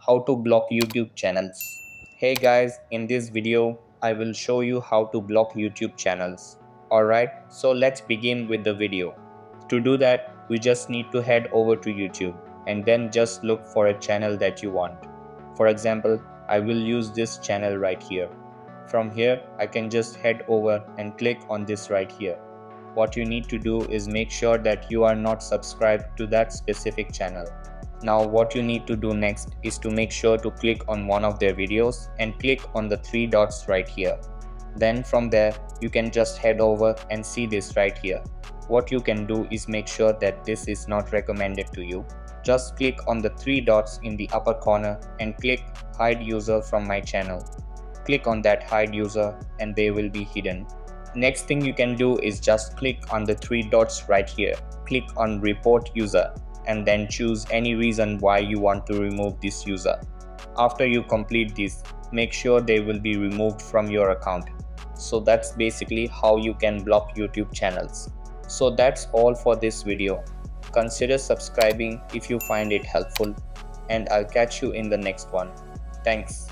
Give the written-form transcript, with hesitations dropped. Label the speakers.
Speaker 1: how to block YouTube channels. Hey guys, in this video, I will show you how to block YouTube channels. Alright, so let's begin with the video. To do that, we just need to head over to YouTube and then just look for a channel that you want. For example, I will use this channel right here. From here, I can just head over and click on this right here. What you need to do is make sure that you are not subscribed to that specific channel. Now what you need to do next is to make sure to click on one of their videos and click on the three dots right here. Then from there you can just head over and see this right here. What you can do is make sure that this is not recommended to you. Just click on the three dots in the upper corner and click hide user from my channel. Click on that hide user and they will be hidden. Next thing you can do is just click on the three dots right here. Click on report user and then choose any reason why you want to remove this user. After you complete this, make sure they will be removed from your account. So that's basically how you can block YouTube channels. So that's all for this video. Consider subscribing if you find it helpful, and I'll catch you in the next one. Thanks.